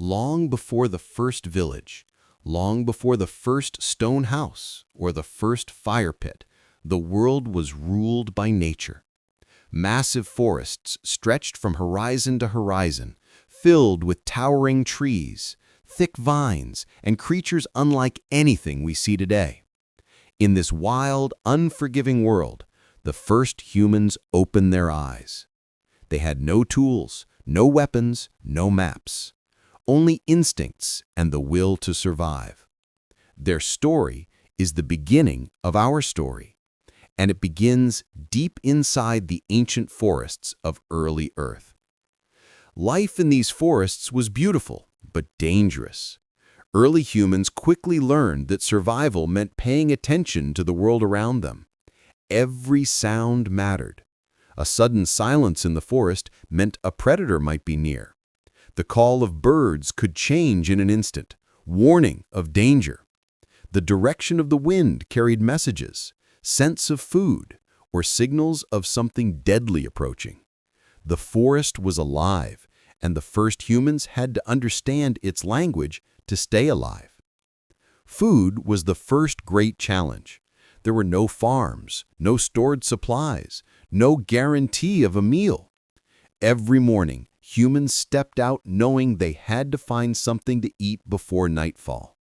Long before the first village, long before the first stone house or the first fire pit, the world was ruled by nature. Massive forests stretched from horizon to horizon, filled with towering trees, thick vines, and creatures unlike anything we see today. In this wild, unforgiving world, the first humans opened their eyes. They had no tools, no weapons, no maps. Only instincts and the will to survive. Their story is the beginning of our story, and it begins deep inside the ancient forests of early Earth. Life in these forests was beautiful, but dangerous. Early humans quickly learned that survival meant paying attention to the world around them. Every sound mattered. A sudden silence in the forest meant a predator might be near. The call of birds could change in an instant, warning of danger. The direction of the wind carried messages, scents of food, or signals of something deadly approaching. The forest was alive, and the first humans had to understand its language to stay alive. Food was the first great challenge. There were no farms, no stored supplies, no guarantee of a meal. Every morning, humans stepped out knowing they had to find something to eat before nightfall.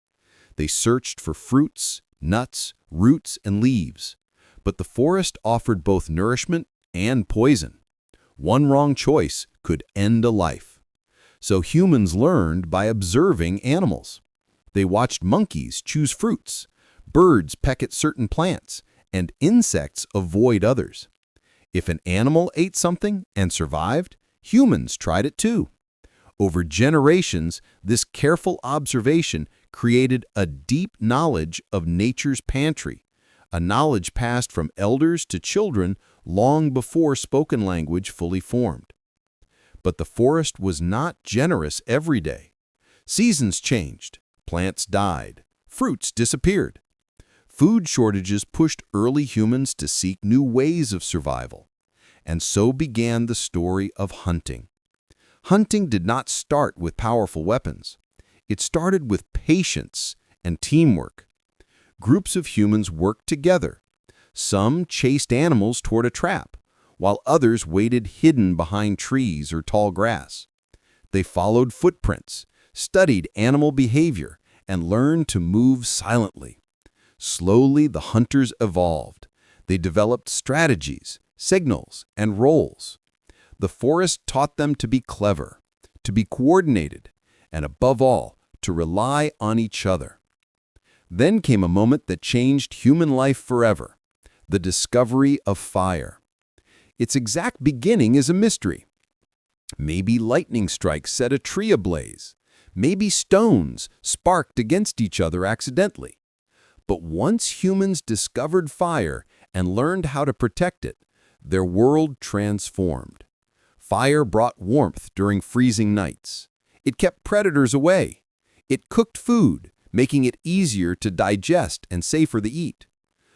They searched for fruits, nuts, roots, and leaves. But the forest offered both nourishment and poison. One wrong choice could end a life. So humans learned by observing animals. They watched monkeys choose fruits, birds peck at certain plants, and insects avoid others. If an animal ate something and survived, humans tried it too. Over generations, this careful observation created a deep knowledge of nature's pantry, a knowledge passed from elders to children long before spoken language fully formed. But the forest was not generous every day. Seasons changed, plants died, fruits disappeared. Food shortages pushed early humans to seek new ways of survival. And so began the story of hunting. Hunting did not start with powerful weapons. It started with patience and teamwork. Groups of humans worked together. Some chased animals toward a trap, while others waited hidden behind trees or tall grass. They followed footprints, studied animal behavior, and learned to move silently. Slowly, the hunters evolved. They developed strategies, signals, and roles. The forest taught them to be clever, to be coordinated, and above all, to rely on each other. Then came a moment that changed human life forever, the discovery of fire. Its exact beginning is a mystery. Maybe lightning strikes set a tree ablaze. Maybe stones sparked against each other accidentally. But once humans discovered fire and learned how to protect it, their world transformed. Fire brought warmth during freezing nights. It kept predators away. It cooked food, making it easier to digest and safer to eat.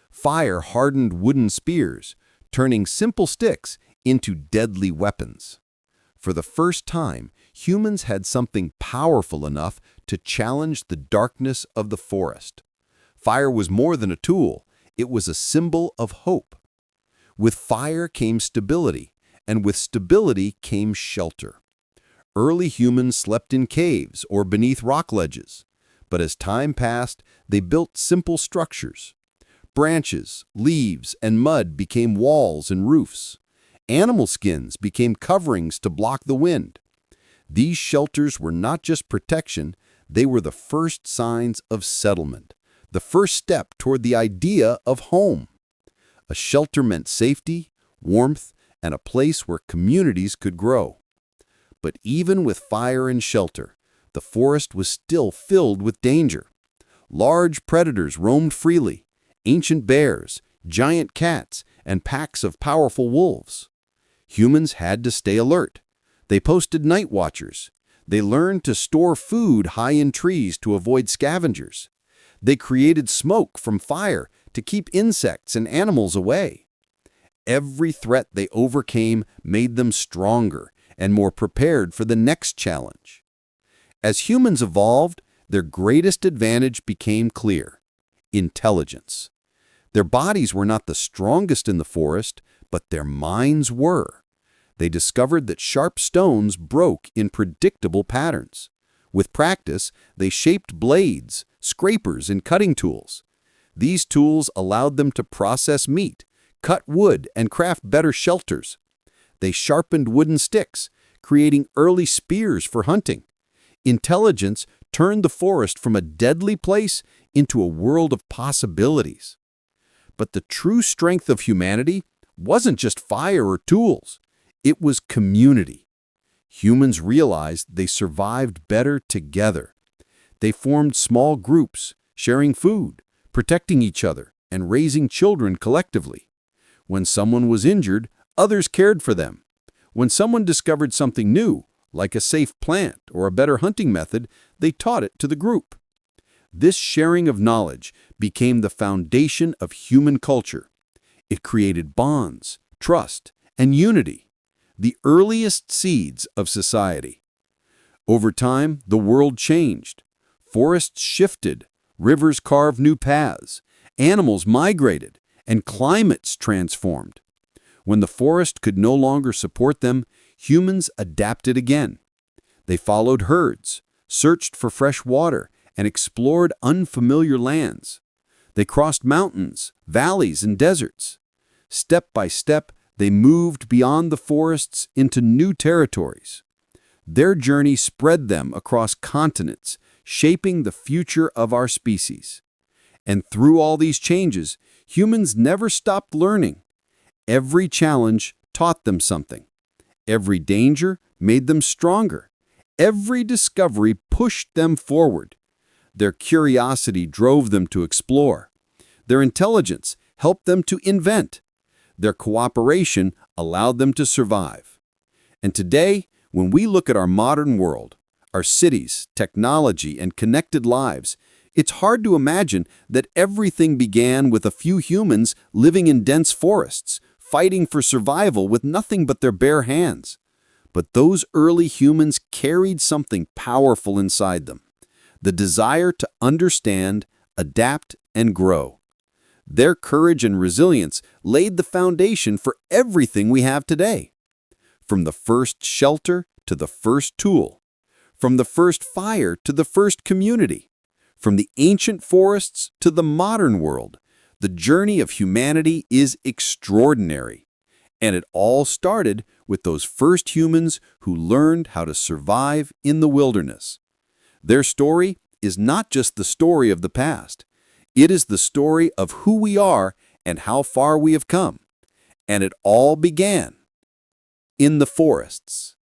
Fire hardened wooden spears, turning simple sticks into deadly weapons. For the first time, humans had something powerful enough to challenge the darkness of the forest. Fire was more than a tool, it was a symbol of hope. With fire came stability, and with stability came shelter. Early humans slept in caves or beneath rock ledges, but as time passed, they built simple structures. Branches, leaves, and mud became walls and roofs. Animal skins became coverings to block the wind. These shelters were not just protection, they were the first signs of settlement, the first step toward the idea of home. A shelter meant safety, warmth, and a place where communities could grow. But even with fire and shelter, the forest was still filled with danger. Large predators roamed freely, ancient bears, giant cats, and packs of powerful wolves. Humans had to stay alert. They posted night watchers. They learned to store food high in trees to avoid scavengers. They created smoke from fire to keep insects and animals away. Every threat they overcame made them stronger and more prepared for the next challenge. As humans evolved, their greatest advantage became clear: intelligence. Their bodies were not the strongest in the forest, but their minds were. They discovered that sharp stones broke in predictable patterns. With practice, they shaped blades, scrapers, and cutting tools. These tools allowed them to process meat, cut wood, and craft better shelters. They sharpened wooden sticks, creating early spears for hunting. Intelligence turned the forest from a deadly place into a world of possibilities. But the true strength of humanity wasn't just fire or tools. It was community. Humans realized they survived better together. They formed small groups, sharing food, protecting each other, and raising children collectively. When someone was injured, others cared for them. When someone discovered something new, like a safe plant or a better hunting method, they taught it to the group. This sharing of knowledge became the foundation of human culture. It created bonds, trust, and unity, the earliest seeds of society. Over time, the world changed. Forests shifted, rivers carved new paths, animals migrated, and climates transformed. When the forest could no longer support them, humans adapted again. They followed herds, searched for fresh water, and explored unfamiliar lands. They crossed mountains, valleys, and deserts. Step by step, they moved beyond the forests into new territories. Their journey spread them across continents, shaping the future of our species. And through all these changes, humans never stopped learning. Every challenge taught them something. Every danger made them stronger. Every discovery pushed them forward. Their curiosity drove them to explore. Their intelligence helped them to invent. Their cooperation allowed them to survive. And today, when we look at our modern world, our cities, technology, and connected lives, it's hard to imagine that everything began with a few humans living in dense forests, fighting for survival with nothing but their bare hands. But those early humans carried something powerful inside them: the desire to understand, adapt, and grow. Their courage and resilience laid the foundation for everything we have today. From the first shelter to the first tool, from the first fire to the first community, from the ancient forests to the modern world, the journey of humanity is extraordinary. And it all started with those first humans who learned how to survive in the wilderness. Their story is not just the story of the past. It is the story of who we are and how far we have come. And it all began in the forests.